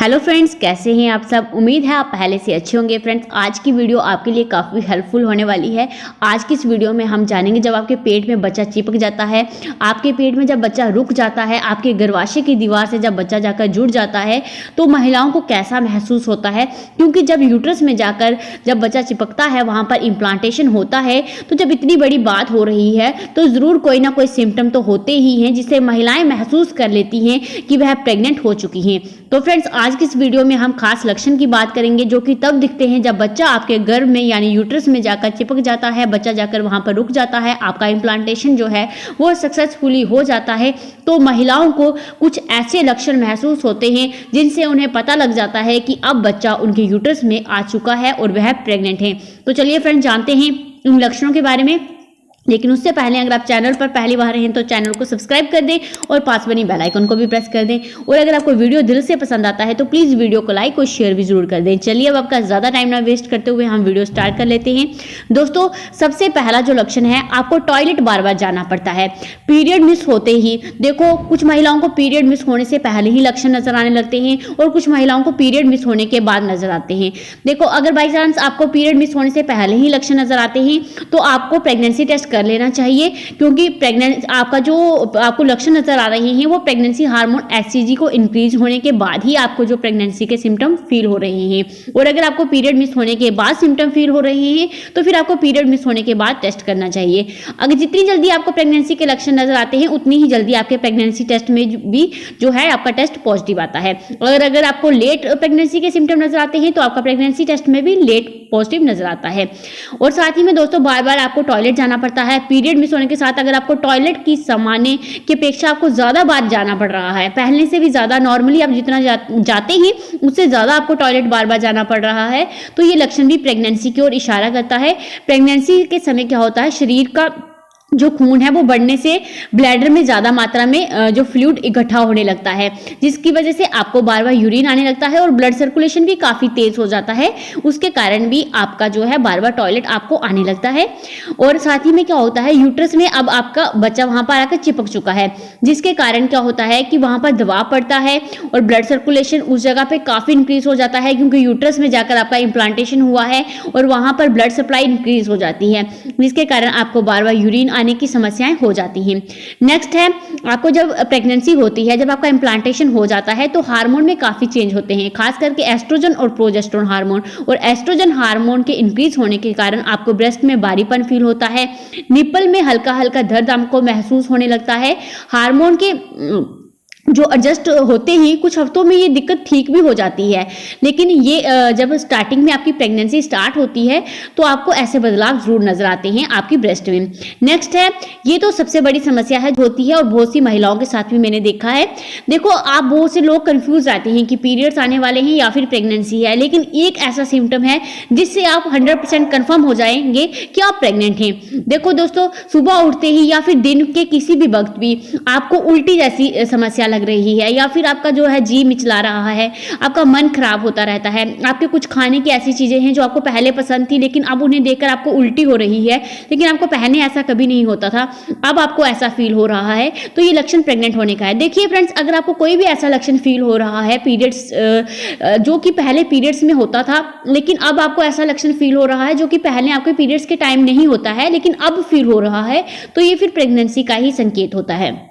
Hello friends, कैसे हैं आप सब। उम्मीद है आप पहले से अच्छे होंगे। फ्रेंड्स, आज की वीडियो आपके लिए काफ़ी हेल्पफुल होने वाली है। आज की इस वीडियो में हम जानेंगे, जब आपके पेट में बच्चा चिपक जाता है, आपके पेट में जब बच्चा रुक जाता है, आपके गर्भाशय की दीवार से जब बच्चा जाकर जुड़ जाता है, तो महिलाओं को कैसा महसूस होता है। क्योंकि जब यूट्रस में जाकर जब बच्चा चिपकता है, वहाँ पर इम्प्लांटेशन होता है, तो जब इतनी बड़ी बात हो रही है तो ज़रूर कोई ना कोई सिम्टम तो होते ही हैं, जिससे महिलाएं महसूस कर लेती हैं कि वह प्रेग्नेंट हो चुकी हैं। तो फ्रेंड्स, आज की इस वीडियो में हम खास लक्षण की बात करेंगे, जो कि तब दिखते हैं जब बच्चा आपके गर्भ में यानी यूट्रस में जाकर चिपक जाता है, बच्चा जाकर वहां पर रुक जाता है, आपका इम्प्लांटेशन जो है वो सक्सेसफुली हो जाता है। तो महिलाओं को कुछ ऐसे लक्षण महसूस होते हैं जिनसे उन्हें पता लग जाता है कि अब बच्चा उनके यूट्रस में आ चुका है और वह प्रेग्नेंट है। तो चलिए फ्रेंड्स, जानते हैं इन लक्षणों के बारे में। लेकिन उससे पहले अगर आप चैनल पर पहली बार हैं तो चैनल को सब्सक्राइब कर दें और पास बनी बेल आइकन को भी प्रेस कर दें। और अगर आपको वीडियो दिल से पसंद आता है तो प्लीज़ वीडियो को लाइक और शेयर भी जरूर कर दें। चलिए, अब आपका ज़्यादा टाइम ना वेस्ट करते हुए हम वीडियो स्टार्ट कर लेते हैं। दोस्तों, सबसे पहला जो लक्षण है, आपको टॉयलेट बार बार जाना पड़ता है पीरियड मिस होते ही। देखो, कुछ महिलाओं को पीरियड मिस होने से पहले ही लक्षण नजर आने लगते हैं और कुछ महिलाओं को पीरियड मिस होने के बाद नजर आते हैं। देखो, अगर बाई चांस आपको पीरियड मिस होने से पहले ही लक्षण नजर आते हैं तो आपको प्रेगनेंसी टेस्ट कर लेना चाहिए, क्योंकि प्रेगनेंसी आपका जो आपको लक्षण नजर आ रहे हैं वो प्रेगनेंसी हार्मोन एचसीजी को इंक्रीज होने के बाद ही आपको जो प्रेगनेंसी के सिम्टम फील हो रहे हैं। और अगर आपको पीरियड मिस होने के बाद सिम्टम फील हो रहे हैं तो फिर आपको पीरियड मिस होने के बाद टेस्ट करना चाहिए। अगर जितनी जल्दी आपको प्रेगनेंसी के लक्षण नजर आते हैं उतनी ही जल्दी आपके प्रेगनेंसी टेस्ट में भी जो है आपका टेस्ट पॉजिटिव आता है। और अगर आपको लेट प्रेगनेंसी के सिम्टम नजर आते हैं तो आपका प्रेगनेंसी टेस्ट में भी लेट पॉजिटिव नजर आता है। और साथ ही में दोस्तों, बार बार आपको टॉयलेट जाना पड़ता है। पीरियड मिस होने के साथ अगर आपको टॉयलेट की सामान्य की अपेक्षा आपको ज्यादा बार जाना पड़ रहा है, पहले से भी ज्यादा, नॉर्मली आप जितना जाते हैं उससे ज्यादा आपको टॉयलेट बार बार जाना पड़ रहा है, तो ये लक्षण भी प्रेगनेंसी की ओर इशारा करता है। प्रेगनेंसी के समय क्या होता है, शरीर का जो खून है वो बढ़ने से ब्लैडर में ज़्यादा मात्रा में जो फ्लूइड इकट्ठा होने लगता है, जिसकी वजह से आपको बार बार यूरिन आने लगता है और ब्लड सर्कुलेशन भी काफ़ी तेज हो जाता है। उसके कारण भी आपका जो है बार बार टॉयलेट आपको आने लगता है। और साथ ही में क्या होता है, यूट्रस में अब आपका बच्चा वहाँ पर आकर चिपक चुका है, जिसके कारण क्या होता है कि वहाँ पर दबाव पड़ता है और ब्लड सर्कुलेशन उस जगह पर काफ़ी इंक्रीज हो जाता है, क्योंकि यूट्रस में जाकर आपका इम्प्लांटेशन हुआ है और वहाँ पर ब्लड सप्लाई इंक्रीज हो जाती है, जिसके कारण आपको बार बार यूरिन आने की समस्याएं हो जाती हैं। नेक्स्ट है, आपको जब प्रेगनेंसी होती है, जब आपका इम्प्लांटेशन हो जाता है तो हार्मोन में काफी चेंज होते हैं, खास करके एस्ट्रोजन और प्रोजेस्टेरोन हार्मोन। और एस्ट्रोजन हार्मोन के इंक्रीज होने के कारण आपको ब्रेस्ट में भारीपन फील होता है, निप्पल में हल्का हल्का दर्द आपको महसूस होने लगता है। हार्मोन के जो एडजस्ट होते ही कुछ हफ्तों में ये दिक्कत ठीक भी हो जाती है, लेकिन ये जब स्टार्टिंग में आपकी प्रेगनेंसी स्टार्ट होती है तो आपको ऐसे बदलाव जरूर नजर आते हैं आपकी ब्रेस्ट में। नेक्स्ट है, ये तो सबसे बड़ी समस्या है होती है और बहुत सी महिलाओं के साथ भी मैंने देखा है। देखो, आप बहुत से लोग कंफ्यूज रहते हैं कि पीरियड्स आने वाले हैं या फिर प्रेगनेंसी है, लेकिन एक ऐसा सिम्टम है जिससे आप 100% कन्फर्म हो जाएंगे कि आप प्रेग्नेंट हैं। देखो दोस्तों, सुबह उठते ही या फिर दिन के किसी भी वक्त भी आपको उल्टी जैसी समस्या लग रही है, या फिर आपका जो है जी मिचला रहा है, आपका मन खराब होता रहता है, आपके कुछ खाने की ऐसी चीजें हैं जो आपको पहले पसंद थी लेकिन अब उन्हें देखकर आपको उल्टी हो रही है, लेकिन आपको पहले ऐसा कभी नहीं होता था, अब आपको ऐसा फील हो रहा है, तो ये लक्षण प्रेग्नेंट होने का है। देखिए फ्रेंड्स, अगर आपको कोई भी ऐसा लक्षण फील हो रहा है पीरियड्स जो कि पहले पीरियड्स में होता था लेकिन अब आपको ऐसा लक्षण फील हो रहा है जो कि पहले आपके पीरियड्स के टाइम नहीं होता है लेकिन अब फील हो रहा है, तो ये फिर प्रेगनेंसी का ही संकेत होता है।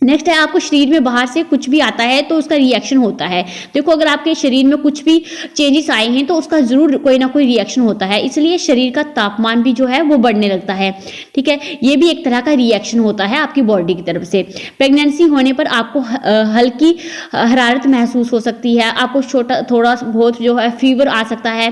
नेक्स्ट है, आपको शरीर में बाहर से कुछ भी आता है तो उसका रिएक्शन होता है। देखो, अगर आपके शरीर में कुछ भी चेंजेस आए हैं तो उसका जरूर कोई ना कोई रिएक्शन होता है, इसलिए शरीर का तापमान भी जो है वो बढ़ने लगता है। ठीक है, ये भी एक तरह का रिएक्शन होता है आपकी बॉडी की तरफ से। प्रेगनेंसी होने पर आपको हल्की हरारत महसूस हो सकती है, आपको थोड़ा बहुत जो है फीवर आ सकता है।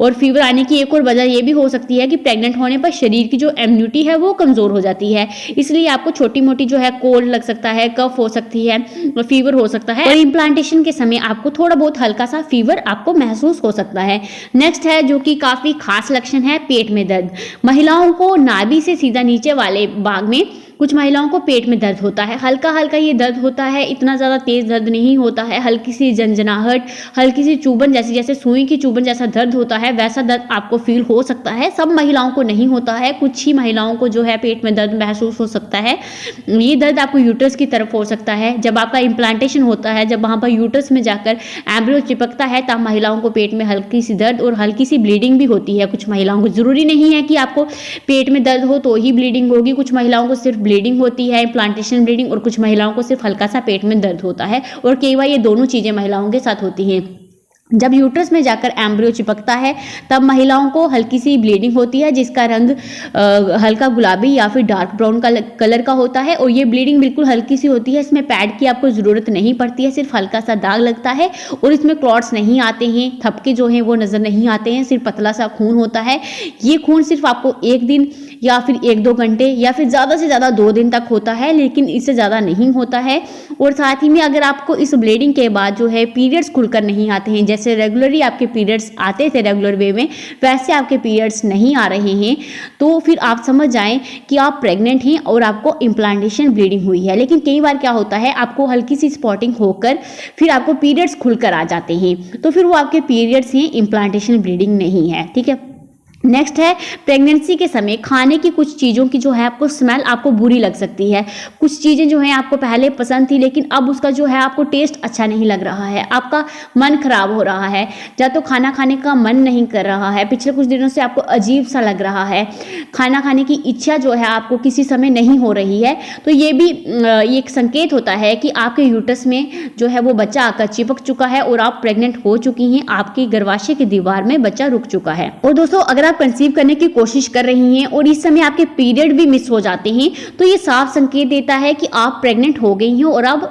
और फीवर आने की एक और वजह यह भी हो सकती है कि प्रेग्नेंट होने पर शरीर की जो इम्यूनिटी है वो कमजोर हो जाती है, इसलिए आपको छोटी मोटी जो है कोल्ड लग सकता है, कफ हो सकती है, फीवर हो सकता है। और इम्प्लांटेशन के समय आपको थोड़ा बहुत हल्का सा फीवर आपको महसूस हो सकता है। नेक्स्ट है, जो कि काफी खास लक्षण है, पेट में दर्द। महिलाओं को नाभि से सीधा नीचे वाले भाग में कुछ महिलाओं को पेट में दर्द होता है, हल्का हल्का ये दर्द होता है, इतना ज़्यादा तेज़ दर्द नहीं होता है, हल्की सी झंझनाहट, हल्की सी चुभन जैसी, जैसे सुई की चुभन जैसा दर्द होता है वैसा दर्द आपको फील हो सकता है। सब महिलाओं को नहीं होता है, कुछ ही महिलाओं को जो है पेट में दर्द महसूस हो सकता है। ये दर्द आपको यूट्रस की तरफ हो सकता है, जब आपका इम्प्लांटेशन होता है, जब वहाँ पर यूट्रस में जाकर एम्ब्रियो चिपकता है तब महिलाओं को पेट में हल्की सी दर्द और हल्की सी ब्लीडिंग भी होती है। कुछ महिलाओं को, ज़रूरी नहीं है कि आपको पेट में दर्द हो तो ही ब्लीडिंग होगी, कुछ महिलाओं को सिर्फ ब्लीडिंग होती है, इम्प्लांटेशन ब्लीडिंग, और कुछ महिलाओं को सिर्फ हल्का सा पेट में दर्द होता है। और कई बार ये दोनों चीज़ें महिलाओं के साथ होती हैं। जब यूट्रस में जाकर एम्ब्रियो चिपकता है तब महिलाओं को हल्की सी ब्लीडिंग होती है, जिसका रंग हल्का गुलाबी या फिर डार्क ब्राउन कलर का होता है, और ये ब्लीडिंग बिल्कुल हल्की सी होती है। इसमें पैड की आपको ज़रूरत नहीं पड़ती है, सिर्फ हल्का सा दाग लगता है और इसमें क्लॉट्स नहीं आते हैं, थपके जो हैं वो नज़र नहीं आते हैं, सिर्फ पतला सा खून होता है। ये खून सिर्फ आपको एक दिन या फिर 1-2 घंटे या फिर ज़्यादा से ज़्यादा 2 दिन तक होता है, लेकिन इससे ज़्यादा नहीं होता है। और साथ ही में अगर आपको इस ब्लीडिंग के बाद जो है पीरियड्स खुलकर नहीं आते हैं, जैसे रेगुलरली आपके पीरियड्स आते थे रेगुलर वे में, वैसे आपके पीरियड्स नहीं आ रहे हैं, तो फिर आप समझ जाएं कि आप प्रेग्नेंट हैं और आपको इम्प्लांटेशन ब्लीडिंग हुई है। लेकिन कई बार क्या होता है, आपको हल्की सी स्पॉटिंग होकर फिर आपको पीरियड्स खुलकर आ जाते हैं, तो फिर वो आपके पीरियड्स हैं, इम्प्लांटेशन ब्लीडिंग नहीं है। ठीक है। नेक्स्ट है, प्रेगनेंसी के समय खाने की कुछ चीज़ों की जो है आपको स्मेल आपको बुरी लग सकती है। कुछ चीज़ें जो हैं आपको पहले पसंद थी लेकिन अब उसका जो है आपको टेस्ट अच्छा नहीं लग रहा है, आपका मन खराब हो रहा है, या तो खाना खाने का मन नहीं कर रहा है, पिछले कुछ दिनों से आपको अजीब सा लग रहा है, खाना खाने की इच्छा जो है आपको किसी समय नहीं हो रही है, तो ये भी एक संकेत होता है कि आपके यूट्रस में जो है वो बच्चा आकर चिपक चुका है और आप प्रेग्नेंट हो चुकी हैं, आपकी गर्भाशय की दीवार में बच्चा रुक चुका है। और दोस्तों, अगर आप कंसीव करने की कोशिश कर रही हैं और इस समय आपके पीरियड भी मिस हो जाते हैं, तो ये साफ संकेत देता है कि आप प्रेग्नेंट हो गई हैं और अब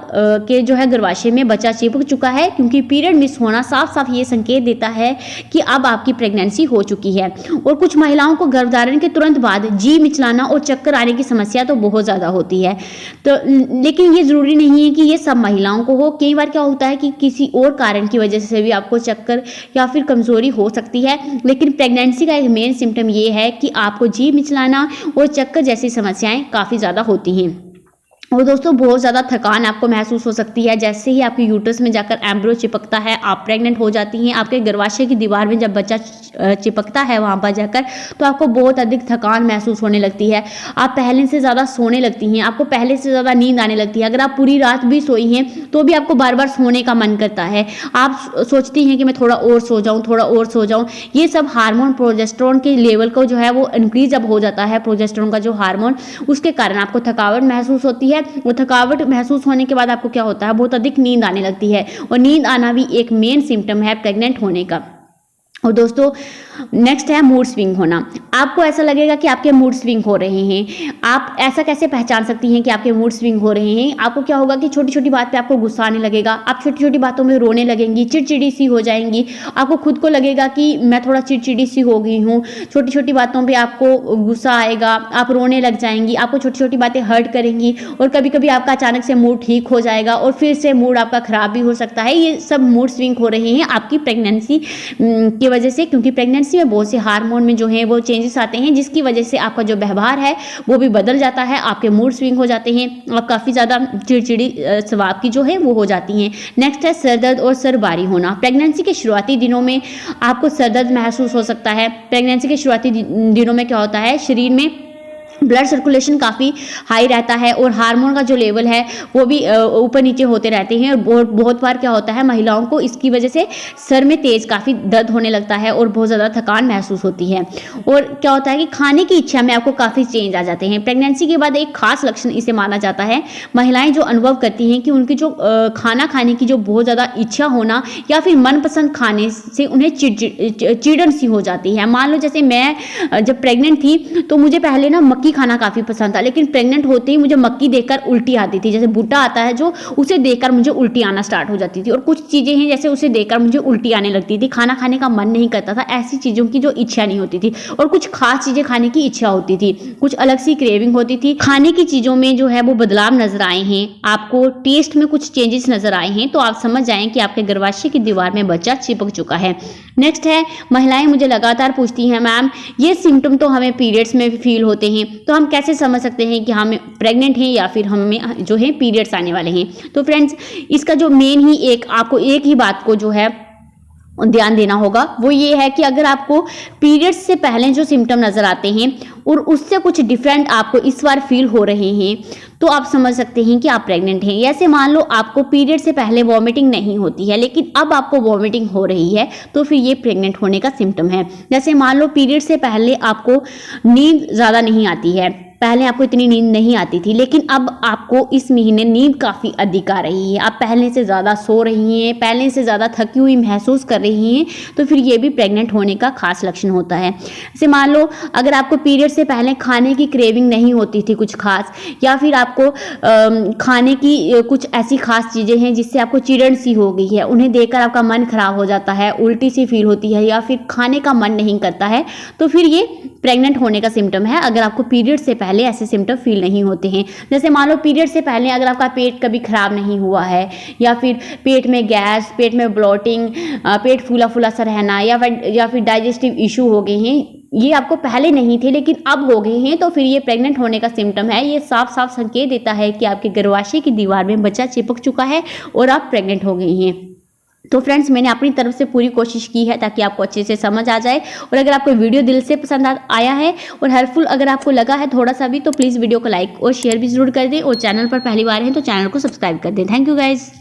के जो है गर्भाशय में बच्चा चिपक चुका है, क्योंकि पीरियड मिस होना साफ साफ ये संकेत देता है कि अब आपकी प्रेगनेंसी हो चुकी है। और कुछ महिलाओं को गर्भधारण के तुरंत बाद जी मिचलाना और चक्कर आने की समस्या तो बहुत ज़्यादा होती है, तो लेकिन ये ज़रूरी नहीं है कि ये सब महिलाओं को हो। कई बार क्या होता है कि किसी और कारण की वजह से भी आपको चक्कर या फिर कमज़ोरी हो सकती है, लेकिन प्रेगनेंसी का एक मेन सिम्टम ये है कि आपको जी मिचलाना और चक्कर जैसी समस्याएं काफ़ी ज़्यादा होती हैं। और दोस्तों, बहुत ज़्यादा थकान आपको महसूस हो सकती है। जैसे ही आपके यूट्रस में जाकर एम्ब्रियो चिपकता है, आप प्रेग्नेंट हो जाती हैं, आपके गर्भाशय की दीवार में जब बच्चा चिपकता है वहाँ पर जाकर, तो आपको बहुत अधिक थकान महसूस होने लगती है, आप पहले से ज़्यादा सोने लगती हैं, आपको पहले से ज़्यादा नींद आने लगती है। अगर आप पूरी रात भी सोई हैं तो भी आपको बार बार सोने का मन करता है, आप सोचती हैं कि मैं थोड़ा और सो जाऊँ, थोड़ा और सो जाऊँ। ये सब हार्मोन प्रोजेस्टेरोन के लेवल को जो है वो इंक्रीज अब हो जाता है, प्रोजेस्टेरोन का जो हार्मोन, उसके कारण आपको थकावट महसूस होती है। वो थकावट महसूस होने के बाद आपको क्या होता है, बहुत अधिक नींद आने लगती है, और नींद आना भी एक मेन सिम्टम है प्रेग्नेंट होने का। और दोस्तों, नेक्स्ट है मूड स्विंग होना। आपको ऐसा लगेगा कि आपके मूड स्विंग हो रहे हैं। आप ऐसा कैसे पहचान सकती हैं कि आपके मूड स्विंग हो रहे हैं? आपको क्या होगा कि छोटी छोटी बात पे आपको गुस्सा आने लगेगा, आप छोटी छोटी बातों में रोने लगेंगी, चिड़चिड़ी सी हो जाएंगी, आपको खुद को लगेगा कि मैं थोड़ा चिड़चिड़ी सी हो गई हूँ, छोटी छोटी बातों पर आपको गुस्सा आएगा, आप रोने लग जाएंगी, आपको छोटी छोटी बातें हर्ट करेंगी, और कभी कभी आपका अचानक से मूड ठीक हो जाएगा और फिर से मूड आपका खराब भी हो सकता है। ये सब मूड स्विंग हो रहे हैं आपकी प्रेगनेंसी की वजह से, क्योंकि प्रेगनेंसी में बहुत से हार्मोन में जो है वो चेंजेस आते हैं, जिसकी वजह से आपका जो व्यवहार है वो भी बदल जाता है, आपके मूड स्विंग हो जाते हैं, आप काफ़ी ज़्यादा चिड़चिड़ी स्वभाव की जो है वो हो जाती हैं। नेक्स्ट है सर दर्द और सर भारी होना। प्रेगनेंसी के शुरुआती दिनों में आपको सर दर्द महसूस हो सकता है। प्रेगनेंसी के शुरुआती दिनों में क्या होता है, शरीर में ब्लड सर्कुलेशन काफ़ी हाई रहता है और हार्मोन का जो लेवल है वो भी ऊपर नीचे होते रहते हैं, और बहुत बार क्या होता है, महिलाओं को इसकी वजह से सर में तेज़ काफ़ी दर्द होने लगता है और बहुत ज़्यादा थकान महसूस होती है। और क्या होता है कि खाने की इच्छा में आपको काफ़ी चेंज आ जाते हैं। प्रेगनेंसी के बाद एक खास लक्षण इसे माना जाता है, महिलाएं जो अनुभव करती हैं कि उनकी जो खाना खाने की जो बहुत ज़्यादा इच्छा होना या फिर मनपसंद खाने से उन्हें चिड़न सी हो जाती है। मान लो जैसे मैं जब प्रेग्नेंट थी तो मुझे पहले ना मक्की खाना काफ़ी पसंद था, लेकिन प्रेग्नेंट होते ही मुझे मक्की देखकर उल्टी आती थी। जैसे भुट्टा आता है जो, उसे देखकर मुझे उल्टी आना स्टार्ट हो जाती थी, और कुछ चीज़ें हैं जैसे उसे देखकर मुझे उल्टी आने लगती थी, खाना खाने का मन नहीं करता था, ऐसी चीज़ों की जो इच्छा नहीं होती थी। और कुछ खास चीज़ें खाने की इच्छा होती थी, कुछ अलग सी क्रेविंग होती थी। खाने की चीज़ों में जो है वो बदलाव नजर आए हैं, आपको टेस्ट में कुछ चेंजेस नजर आए हैं, तो आप समझ जाएं कि आपके गर्भाशय की दीवार में बच्चा चिपक चुका है। नेक्स्ट है, महिलाएं मुझे लगातार पूछती हैं, मैम ये सिम्टम तो हमें पीरियड्स में भी फील होते हैं, तो हम कैसे समझ सकते हैं कि हम प्रेग्नेंट हैं या फिर हमें जो है पीरियड्स आने वाले हैं। तो फ्रेंड्स, इसका जो मेन ही आपको एक ही बात को जो है ध्यान देना होगा, वो ये है कि अगर आपको पीरियड्स से पहले जो सिम्टम नजर आते हैं और उससे कुछ डिफरेंट आपको इस बार फील हो रहे हैं, तो आप समझ सकते हैं कि आप प्रेग्नेंट हैं। जैसे मान लो आपको पीरियड से पहले वॉमिटिंग नहीं होती है, लेकिन अब आपको वॉमिटिंग हो रही है, तो फिर ये प्रेग्नेंट होने का सिम्टम है। जैसे मान लो पीरियड से पहले आपको नींद ज़्यादा नहीं आती है, पहले आपको इतनी नींद नहीं आती थी, लेकिन अब आपको इस महीने नींद काफ़ी अधिक आ रही है, आप पहले से ज़्यादा सो रही हैं, पहले से ज़्यादा थकी हुई महसूस कर रही हैं, तो फिर ये भी प्रेग्नेंट होने का खास लक्षण होता है। जैसे मान लो अगर आपको पीरियड से पहले खाने की क्रेविंग नहीं होती थी कुछ खास, या फिर आपको खाने की कुछ ऐसी खास चीज़ें हैं जिससे आपको चिड़न सी हो गई है, उन्हें देखकर आपका मन खराब हो जाता है, उल्टी सी फील होती है, या फिर खाने का मन नहीं करता है, तो फिर ये प्रेग्नेंट होने का सिम्टम है। अगर आपको पीरियड से पहले ऐसे सिम्टम फील नहीं होते हैं, जैसे मान लो पीरियड से पहले अगर आपका पेट कभी खराब नहीं हुआ है, या फिर पेट में गैस, पेट में ब्लोटिंग, पेट फूला फूला सा रहना, या फिर डाइजेस्टिव इशू हो गए हैं, ये आपको पहले नहीं थे लेकिन अब हो गए हैं, तो फिर ये प्रेग्नेंट होने का सिम्टम है। ये साफ साफ संकेत देता है कि आपके गर्भाशय की दीवार में बच्चा चिपक चुका है और आप प्रेग्नेंट हो गई हैं। तो फ्रेंड्स, मैंने अपनी तरफ से पूरी कोशिश की है ताकि आपको अच्छे से समझ आ जाए, और अगर आपको वीडियो दिल से पसंद आया है और हेल्पफुल अगर आपको लगा है थोड़ा सा भी, तो प्लीज़ वीडियो को लाइक और शेयर भी जरूर कर दें, और चैनल पर पहली बार हैं तो चैनल को सब्सक्राइब कर दें। Thank you guys.